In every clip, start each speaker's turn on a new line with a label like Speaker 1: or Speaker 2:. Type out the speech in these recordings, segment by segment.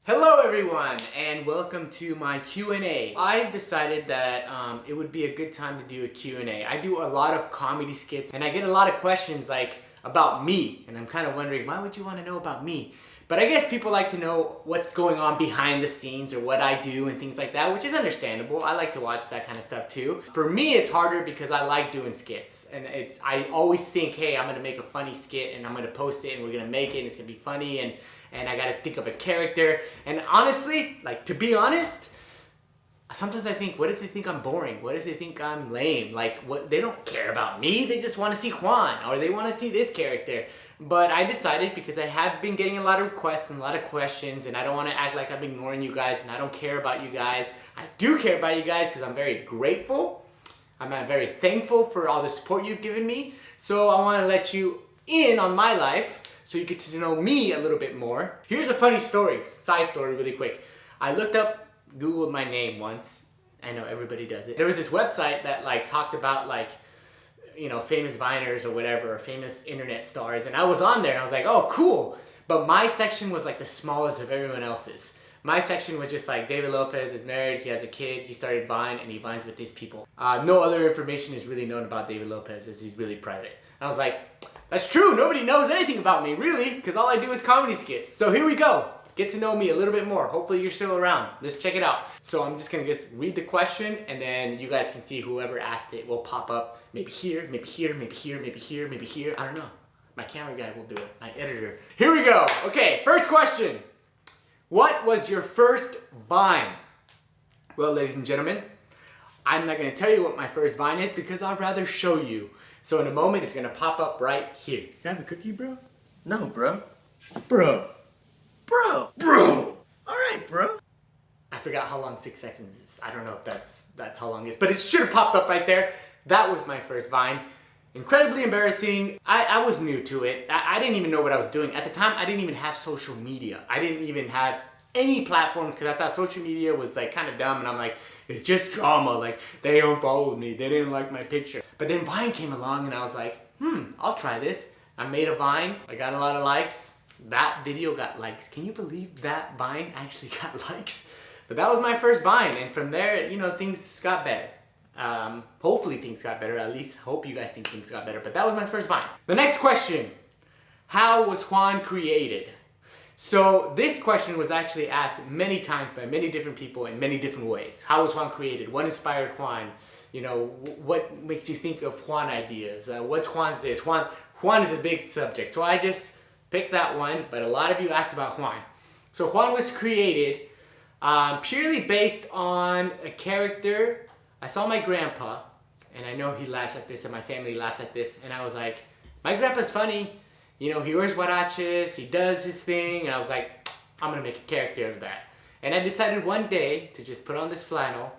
Speaker 1: Hello everyone, and welcome to my Q&A. I've decided that it would be a good time to do a Q&A. I do a lot of comedy skits, and I get a lot of questions like about me, and I'm kind of wondering, why would you want to know about me? But I guess people like to know what's going on behind the scenes or what I do and things like that, which is understandable. I like to watch that kind of stuff too. For me, it's harder because I like doing skits, and I always think, hey, I'm gonna make a funny skit and I'm gonna post it and we're gonna make it and it's gonna be funny and I gotta think of a character. And honestly, like, to be honest, sometimes I think, what if they think I'm boring? What if they think I'm lame? Like, what? They don't care about me. They just want to see Juan, or they want to see this character. But I decided, because I have been getting a lot of requests and a lot of questions, and I don't want to act like I'm ignoring you guys and I don't care about you guys. I do care about you guys because I'm very grateful. I'm very thankful for all the support you've given me. So I want to let you in on my life so you get to know me a little bit more. Here's a funny story, side story really quick. I looked up, Googled my name once. I know everybody does it. There was this website that like talked about like, you know, famous Viners or whatever, or famous internet stars. And I was on there and I was like, oh, cool. But my section was like the smallest of everyone else's. My section was just like, David Lopez is married, he has a kid, he started Vine, and he Vines with these people. No other information is really known about David Lopez, as he's really private. And I was like, that's true, nobody knows anything about me, really, because all I do is comedy skits. So here we go. Get to know me a little bit more. Hopefully you're still around. Let's check it out. So I'm just gonna read the question, and then you guys can see whoever asked it will pop up. Maybe here, maybe here, maybe here, maybe here, maybe here. I don't know. My camera guy will do it, my editor. Here we go. Okay, first question. What was your first Vine? Well, ladies and gentlemen, I'm not gonna tell you what my first Vine is because I'd rather show you. So in a moment, it's gonna pop up right here.
Speaker 2: Can I have a cookie, bro? No, bro. Bro. All right, bro.
Speaker 1: I forgot how long 6 seconds is. I don't know if that's how long it is, but it should have popped up right there. That was my first Vine. Incredibly embarrassing. I was new to it. I didn't even know what I was doing. At the time, I didn't even have social media. I didn't even have any platforms because I thought social media was like kind of dumb, and I'm like, it's just drama. Like, they unfollowed me. They didn't like my picture. But then Vine came along and I was like, I'll try this. I made a Vine. I got a lot of likes. That video got likes. Can you believe that Vine actually got likes? But that was my first Vine, and from there, you know, things got better. Hopefully things got better. At least hope you guys think things got better. But that was my first Vine. The next question. How was Juan created? So this question was actually asked many times by many different people in many different ways. How was Juan created? What inspired Juan? You know, what makes you think of Juan ideas? What's Juan's this? Juan is a big subject. So I just picked that one, but a lot of you asked about Juan. So Juan was created purely based on a character. I saw my grandpa, and I know he laughs at this, and my family laughs at this, and I was like, my grandpa's funny. You know, he wears huaraches, he does his thing, and I was like, I'm gonna make a character of that. And I decided one day to just put on this flannel,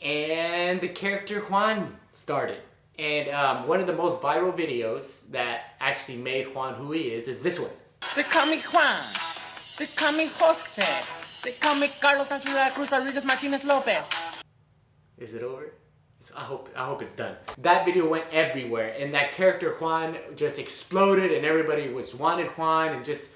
Speaker 1: and the character Juan started. And one of the most viral videos that actually made Juan who he is this one.
Speaker 3: They call me Juan. They call me Jose. They call me Carlos Sanchez Cruz Rodriguez Martinez Lopez.
Speaker 1: Is it over? I hope it's done. That video went everywhere, and that character Juan just exploded, and everybody wanted Juan and just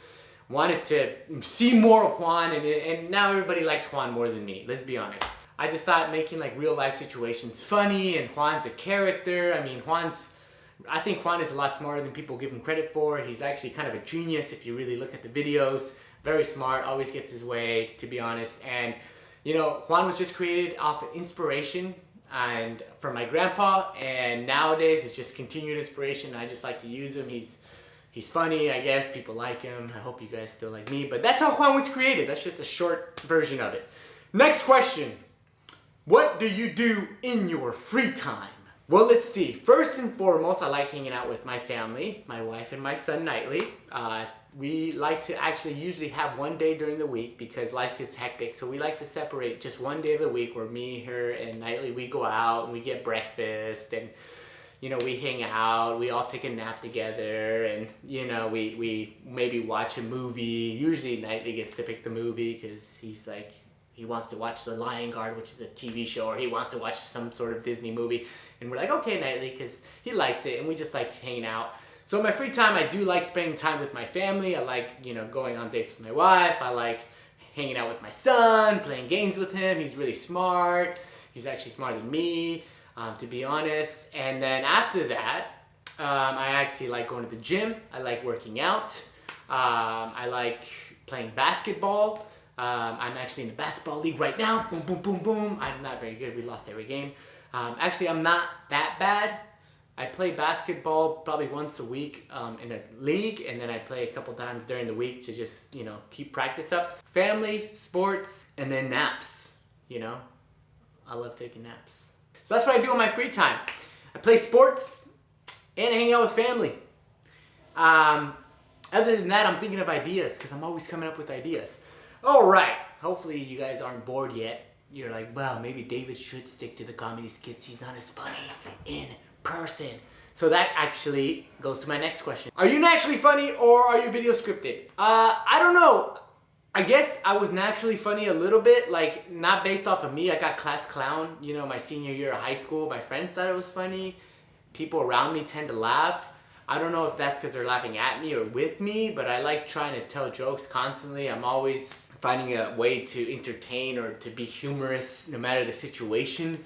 Speaker 1: wanted to see more of Juan, and now everybody likes Juan more than me. Let's be honest. I just thought making like real life situations funny, and Juan's a character. I mean, I think Juan is a lot smarter than people give him credit for. He's actually kind of a genius if you really look at the videos. Very smart, always gets his way, to be honest. And you know, Juan was just created off of inspiration and from my grandpa, and nowadays it's just continued inspiration. I just like to use him. He's funny, I guess. People like him. I hope you guys still like me. But that's how Juan was created. That's just a short version of it. Next question. What do you do in your free time? Well, let's see. First and foremost, I like hanging out with my family, my wife and my son Nightly. We like to actually usually have one day during the week because life gets hectic. So we like to separate just one day of the week where me, her, and Nightly, we go out and we get breakfast, and you know, we hang out, we all take a nap together, and you know, we maybe watch a movie. Usually Nightly gets to pick the movie because he's like, he wants to watch The Lion Guard, which is a TV show, or he wants to watch some sort of Disney movie. And we're like, okay, Nightly, because he likes it, and we just like hanging out. So in my free time, I do like spending time with my family. I like, you know, going on dates with my wife. I like hanging out with my son, playing games with him. He's really smart. He's actually smarter than me, to be honest. And then after that, I actually like going to the gym. I like working out. I like playing basketball. I'm actually in the basketball league right now. Boom, boom, boom, boom. I'm not very good. We lost every game. Actually, I'm not that bad. I play basketball probably once a week in a league, and then I play a couple times during the week to just, you know, keep practice up. Family, sports, and then naps, you know. I love taking naps. So that's what I do in my free time. I play sports and I hang out with family. Other than that, I'm thinking of ideas because I'm always coming up with ideas. All right, hopefully you guys aren't bored yet. You're like, well, maybe David should stick to the comedy skits. He's not as funny in person. So that actually goes to my next question. Are you naturally funny or are your videos scripted? I don't know. I guess I was naturally funny a little bit, like not based off of me. I got class clown, you know, my senior year of high school. My friends thought it was funny. People around me tend to laugh. I don't know if that's because they're laughing at me or with me, but I like trying to tell jokes constantly. I'm always finding a way to entertain or to be humorous no matter the situation.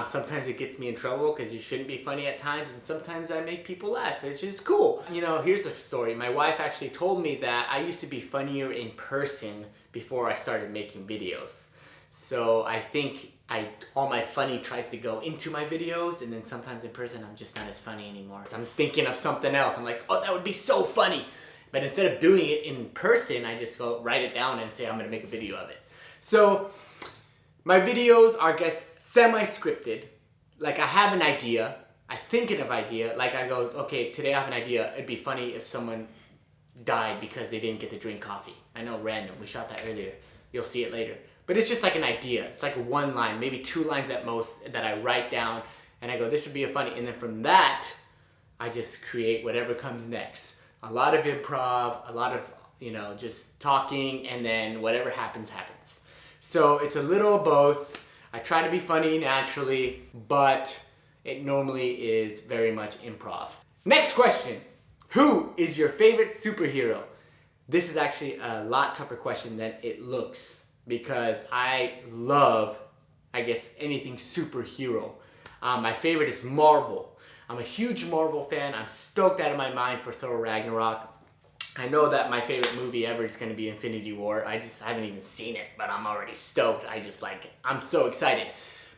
Speaker 1: Sometimes it gets me in trouble because you shouldn't be funny at times, and sometimes I make people laugh. It's just cool. You know, here's a story. My wife actually told me that I used to be funnier in person before I started making videos. So I think all my funny tries to go into my videos, and then sometimes in person I'm just not as funny anymore. So I'm thinking of something else. I'm like, oh, that would be so funny. But instead of doing it in person, I just go write it down and say I'm gonna make a video of it. So my videos are, I guess, semi-scripted. Like I have an idea, I think of an idea, like I go, okay, today I have an idea. It'd be funny if someone died because they didn't get to drink coffee. I know, random, we shot that earlier. You'll see it later. But it's just like an idea. It's like one line, maybe 2 lines at most that I write down and I go, this would be a funny, and then from that, I just create whatever comes next. A lot of improv, a lot of, you know, just talking, and then whatever happens, happens. So it's a little of both. I try to be funny naturally, but it normally is very much improv. Next question. Who is your favorite superhero? This is actually a lot tougher question than it looks because I love, I guess, anything superhero. My favorite is Marvel. I'm a huge Marvel fan. I'm stoked out of my mind for Thor Ragnarok. I know that my favorite movie ever is going to be Infinity War. I haven't even seen it, but I'm already stoked. I'm so excited.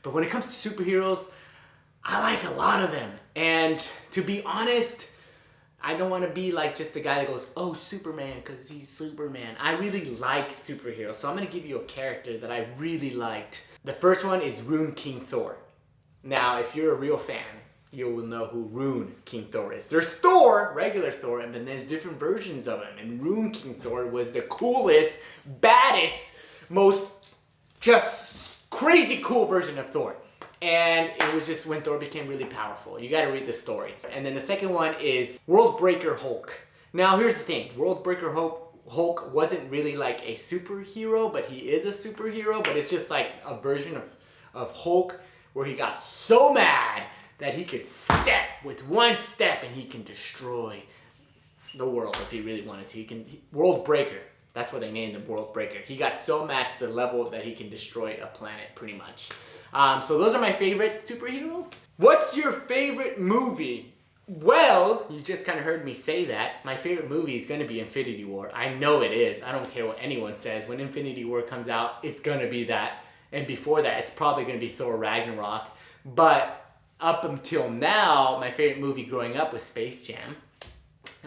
Speaker 1: But when it comes to superheroes, I like a lot of them. And to be honest, I don't want to be like just the guy that goes, oh, Superman, because he's Superman. I really like superheroes. So I'm going to give you a character that I really liked. The first one is Rune King Thor. Now, if you're a real fan, you will know who Rune King Thor is. There's Thor, regular Thor, and then there's different versions of him. And Rune King Thor was the coolest, baddest, most just crazy cool version of Thor. And it was just when Thor became really powerful. You gotta read the story. And then the second one is World Breaker Hulk. Now here's the thing, World Breaker Hulk wasn't really like a superhero, but he is a superhero, but it's just like a version of Hulk where he got so mad that he could step with one step and he can destroy the world if he really wanted to. World Breaker, that's what they named him, World Breaker. He got so mad to the level that he can destroy a planet pretty much. So those are my favorite superheroes. What's your favorite movie? Well, you just kind of heard me say that. My favorite movie is going to be Infinity War. I know it is. I don't care what anyone says. When Infinity War comes out, it's going to be that. And before that, it's probably going to be Thor Ragnarok. But up until now, my favorite movie growing up was Space Jam.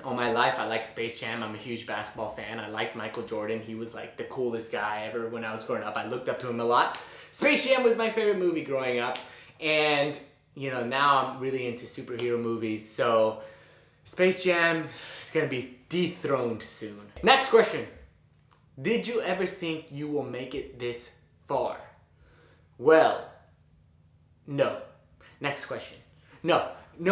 Speaker 1: All my life, I liked Space Jam. I'm a huge basketball fan. I liked Michael Jordan. He was like the coolest guy ever when I was growing up. I looked up to him a lot. Space Jam was my favorite movie growing up. And, you know, now I'm really into superhero movies. So Space Jam is going to be dethroned soon. Next question. Did you ever think you will make it this far? Well, no. Next question. No,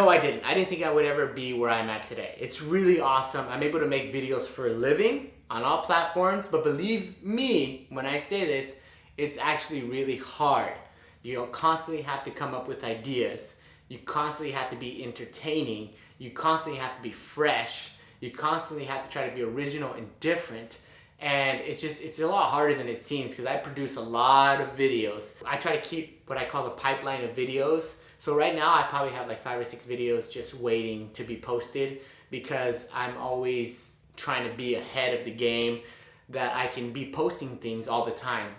Speaker 1: I didn't. I didn't think I would ever be where I'm at today. It's really awesome. I'm able to make videos for a living on all platforms, but believe me when I say this, it's actually really hard. You constantly have to come up with ideas. You constantly have to be entertaining. You constantly have to be fresh. You constantly have to try to be original and different. And it's a lot harder than it seems because I produce a lot of videos. I try to keep what I call the pipeline of videos. So right now I probably have like 5 or 6 videos just waiting to be posted because I'm always trying to be ahead of the game, that I can be posting things all the time.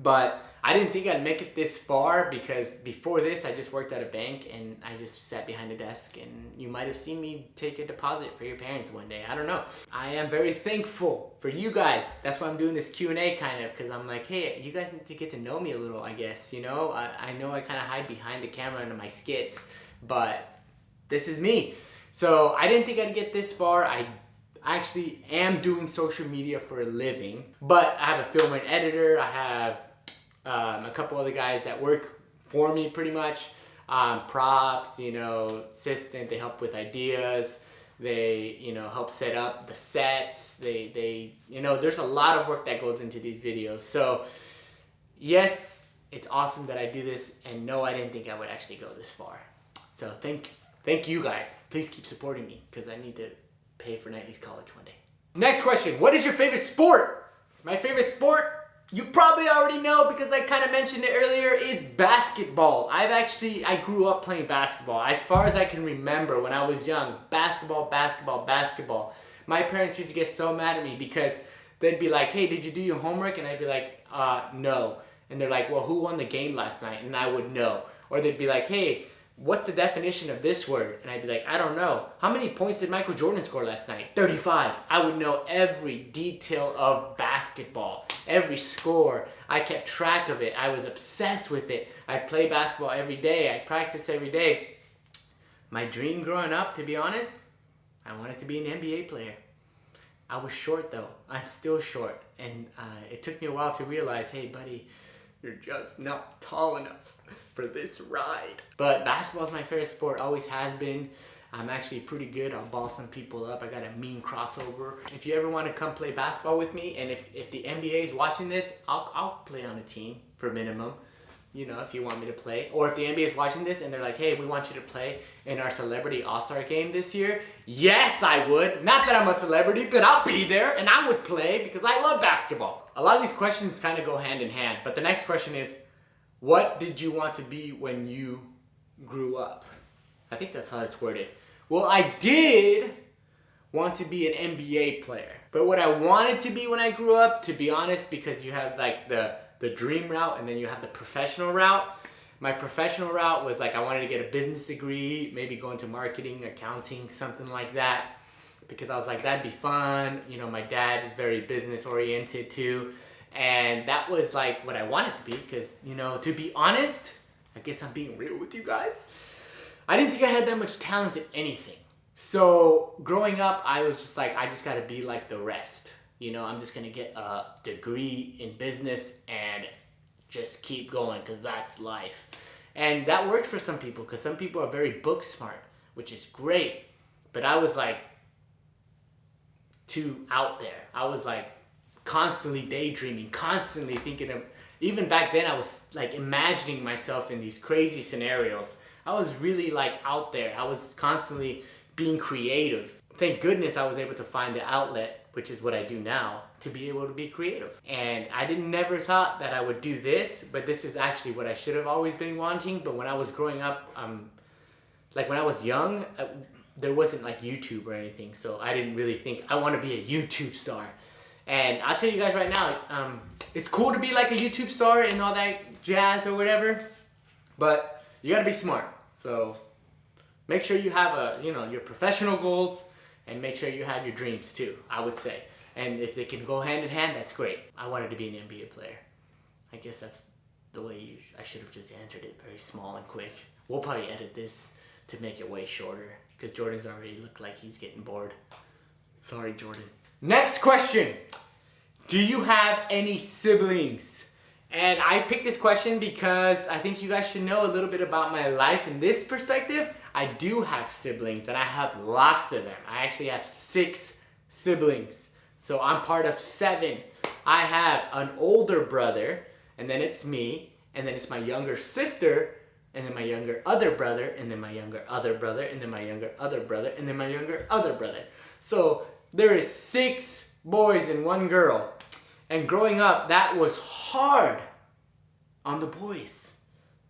Speaker 1: But I didn't think I'd make it this far because before this I just worked at a bank and I just sat behind a desk, and you might have seen me take a deposit for your parents one day. I don't know. I am very thankful for you guys. That's why I'm doing this Q&A kind of, because I'm like, hey, you guys need to get to know me a little, I guess, you know? I know I kind of hide behind the camera into my skits, but this is me. So I didn't think I'd get this far. I actually am doing social media for a living, but I have a film and editor. I have a couple other guys that work for me pretty much. Props, you know, assistant, they help with ideas. They, you know, help set up the sets. They, you know, there's a lot of work that goes into these videos. So yes, it's awesome that I do this, and no, I didn't think I would actually go this far. So thank you guys. Please keep supporting me because I need to pay for Knightley's college one day. Next question, what is your favorite sport? My favorite sport, you probably already know because I kind of mentioned it earlier, is basketball. I grew up playing basketball. As far as I can remember when I was young, basketball. My parents used to get so mad at me because they'd be like, hey, did you do your homework? And I'd be like, no. And they're like, well, who won the game last night? And I would know. Or they'd be like, hey, what's the definition of this word? And I'd be like, I don't know. How many points did Michael Jordan score last night? 35. I would know every detail of basketball, every score. I kept track of it. I was obsessed with it. I play basketball every day. I practice every day. My dream growing up, to be honest, I wanted to be an NBA player. I was short though. I'm still short. And it took me a while to realize, hey buddy, you're just not tall enough for this ride. But basketball is my favorite sport, always has been. I'm actually pretty good. I'll ball some people up. I got a mean crossover. If you ever want to come play basketball with me, and if the NBA is watching this, I'll play on a team for minimum. You know, if you want me to play. Or if the NBA is watching this and they're like, hey, we want you to play in our Celebrity All-Star game this year. Yes, I would. Not that I'm a celebrity, but I'll be there and I would play because I love basketball. A lot of these questions kind of go hand in hand. But the next question is, what did you want to be when you grew up? I think that's how it's worded. Well, I did want to be an NBA player. But what I wanted to be when I grew up, to be honest, because you have like the dream route and then you have the professional route. My professional route was like I wanted to get a business degree, maybe go into marketing, accounting, something like that. Because I was like, that'd be fun. You know, my dad is very business oriented too. And that was like what I wanted to be because, you know, to be honest, I guess I'm being real with you guys. I didn't think I had that much talent at anything. So growing up, I was just like, I just gotta be like the rest. You know, I'm just gonna get a degree in business and just keep going because that's life. And that worked for some people because some people are very book smart, which is great. But I was like too out there. I was like constantly daydreaming, constantly thinking of, even back then I was like imagining myself in these crazy scenarios. I was really like out there. I was constantly being creative. Thank goodness I was able to find the outlet, which is what I do now, to be able to be creative. And I never thought that I would do this, but this is actually what I should have always been wanting. But when I was growing up, like when I was young, there wasn't like YouTube or anything. So I didn't really think I want to be a YouTube star. And I'll tell you guys right now, it's cool to be like a YouTube star and all that jazz or whatever, but you gotta be smart. So make sure you have your professional goals and make sure you have your dreams too, I would say. And if they can go hand in hand, that's great. I wanted to be an NBA player. I guess that's the way I should have just answered it, very small and quick. We'll probably edit this to make it way shorter because Jordan's already looked like he's getting bored. Sorry, Jordan. Next question. Do you have any siblings? And I picked this question because I think you guys should know a little bit about my life in this perspective. I do have siblings and I have lots of them. I actually have 6 siblings. So I'm part of 7. I have an older brother, and then it's me, and then it's my younger sister, and then my younger other brother, and then my younger other brother, and then my younger other brother, and then my younger other brother. So there is 6 boys and 1 girl. And growing up, that was hard on the boys.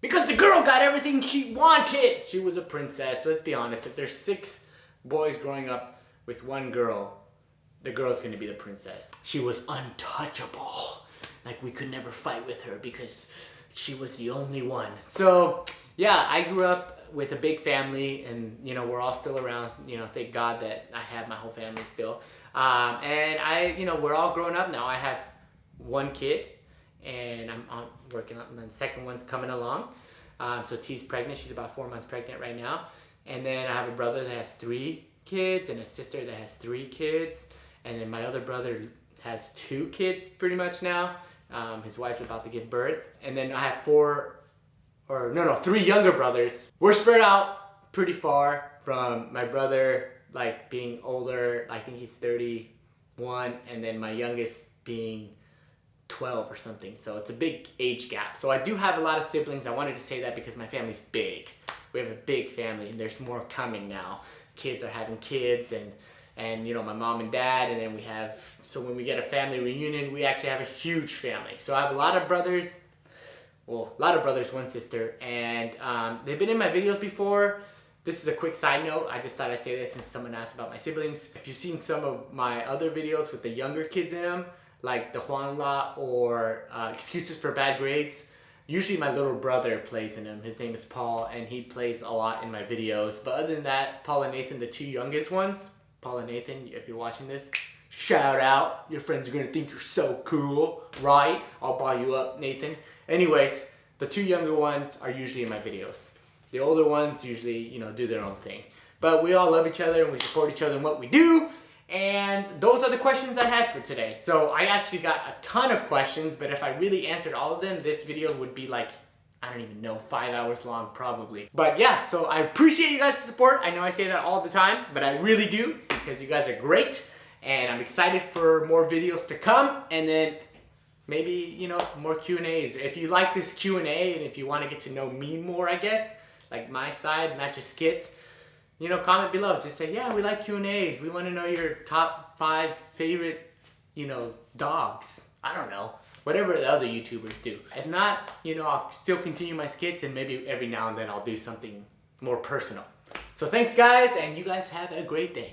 Speaker 1: Because the girl got everything she wanted. She was a princess. Let's be honest. If there's 6 boys growing up with 1 girl, the girl's gonna be the princess. She was untouchable. Like we could never fight with her because she was the only one. So yeah, I grew up with a big family, and you know, we're all still around. You know, thank God that I have my whole family still. And you know, we're all grown up now. I have 1 kid, and I'm working on the second one's coming along. So T's pregnant. She's about 4 months pregnant right now. And then I have a brother that has 3 kids and a sister that has 3 kids. And then my other brother has 2 kids pretty much now. His wife's about to give birth. And then I have 3 younger brothers. We're spread out pretty far from my brother, like being older. I think he's 31, and then my youngest being 12 or something. So it's a big age gap. So I do have a lot of siblings. I wanted to say that because my family's big. We have a big family, and there's more coming now. Kids are having kids, and you know, my mom and dad, and then we have, so when we get a family reunion, we actually have a huge family. So I have a lot of brothers, well, a lot of brothers, 1 sister, and they've been in my videos before. This is a quick side note. I just thought I'd say this since someone asked about my siblings. If you've seen some of my other videos with the younger kids in them, like the Juanla or Excuses for Bad Grades, usually my little brother plays in them. His name is Paul, and he plays a lot in my videos. But other than that, Paul and Nathan, the 2 youngest ones, Paul and Nathan, if you're watching this, shout out. Your friends are gonna think you're so cool, right? I'll buy you up, Nathan. Anyways, the 2 younger ones are usually in my videos. The older ones usually, you know, do their own thing. But we all love each other, and we support each other in what we do. And those are the questions I had for today. So I actually got a ton of questions, but if I really answered all of them, this video would be like, I don't even know, 5 hours long probably. But yeah, so I appreciate you guys' support. I know I say that all the time, but I really do, because you guys are great. And I'm excited for more videos to come, and then maybe, you know, more Q&As. If you like this Q&A, and if you want to get to know me more, I guess, like my side, not just skits, you know, comment below. Just say, yeah, we like Q&As. We want to know your top 5 favorite, you know, dogs. I don't know. Whatever the other YouTubers do. If not, you know, I'll still continue my skits, and maybe every now and then I'll do something more personal. So thanks, guys, and you guys have a great day.